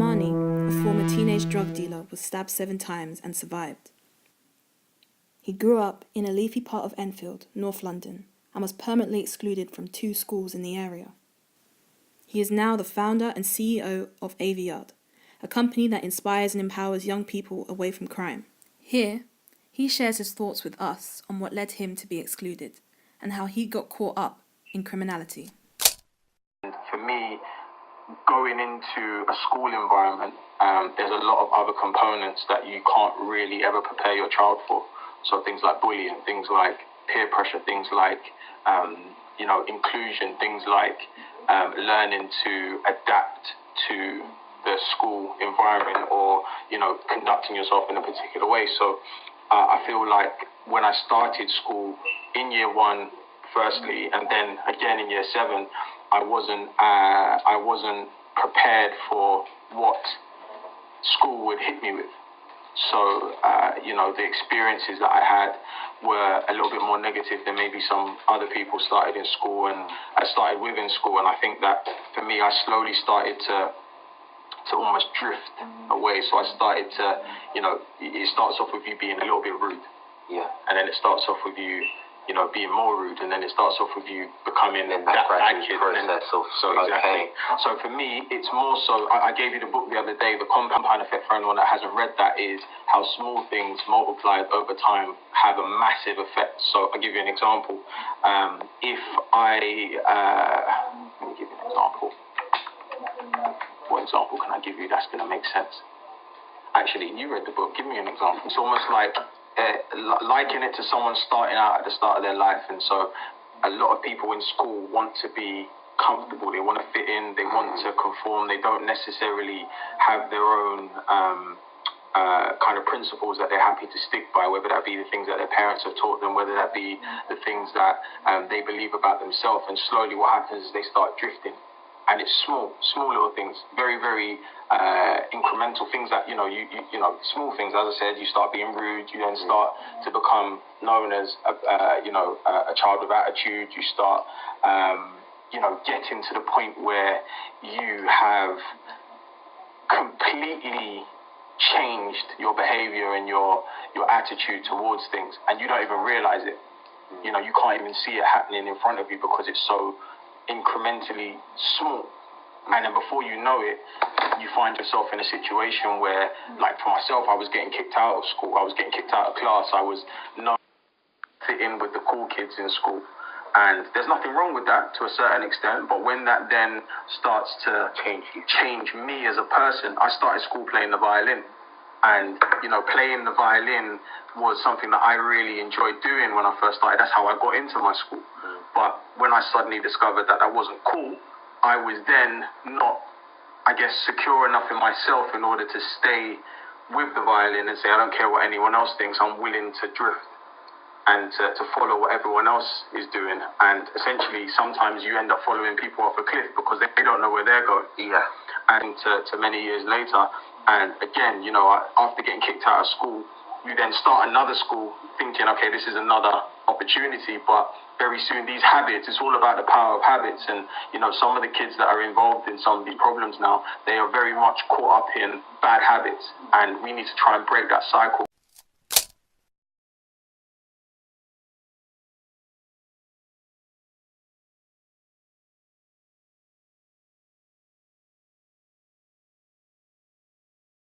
Amani, a former teenage drug dealer, was stabbed 7 times and survived. He grew up in a leafy part of Enfield, North London, and was permanently excluded from 2 schools in the area. He is now the founder and CEO of Aviard, a company that inspires and empowers young people away from crime. Here, he shares his thoughts with us on what led him to be excluded and how he got caught up in criminality. For me, going into a school environment, there's a lot of other components that you can't really ever prepare your child for. So things like bullying, things like peer pressure, things like inclusion, things like learning to adapt to the school environment or conducting yourself in a particular way. So I feel like when I started school in year 1 firstly and then again in year 7, I wasn't prepared for what school would hit me with. So, the experiences that I had were a little bit more negative than maybe some other people started in school and I started with in school. And I think that for me, I slowly started to almost drift away. So I started to, it starts off with you being a little bit rude. Yeah. And then it starts off with you, being more rude, and then it starts off with you becoming that kid. Process of exactly. So for me, it's more so. I gave you the book the other day, The Compound Effect. For anyone that hasn't read that, is how small things multiplied over time have a massive effect. So I'll give you an example. Let me give you an example. What example can I give you that's going to make sense? Actually, you read the book. Give me an example. It's almost like liken it to someone starting out at the start of their life. And so a lot of people in school want to be comfortable. They want to fit in. They want to conform. They don't necessarily have their own kind of principles that they're happy to stick by, whether that be the things that their parents have taught them, whether that be the things that they believe about themselves. And slowly what happens is they start drifting. And it's small little things, very, very incremental things that, small things. As I said, you start being rude, you then start to become known as, a child of attitude. You start, getting to the point where you have completely changed your behavior and your attitude towards things, and you don't even realize it. You can't even see it happening in front of you because it's so incrementally small. And then before you know it, you find yourself in a situation where, like for myself, I was getting kicked out of school, I was getting kicked out of class, I was not fit in with the cool kids in school. And there's nothing wrong with that to a certain extent, but when that then starts to change me as a person, I started school playing the violin. And, playing the violin was something that I really enjoyed doing when I first started. That's how I got into my school. But when I suddenly discovered that wasn't cool, I was then not, secure enough in myself in order to stay with the violin and say, I don't care what anyone else thinks, I'm willing to drift and to follow what everyone else is doing. And essentially, sometimes you end up following people off a cliff because they don't know where they're going. Yeah. And to many years later, and again, after getting kicked out of school, you then start another school thinking, okay, this is another opportunity, but very soon these habits, it's all about the power of habits. And, some of the kids that are involved in some of these problems now, they are very much caught up in bad habits, and we need to try and break that cycle.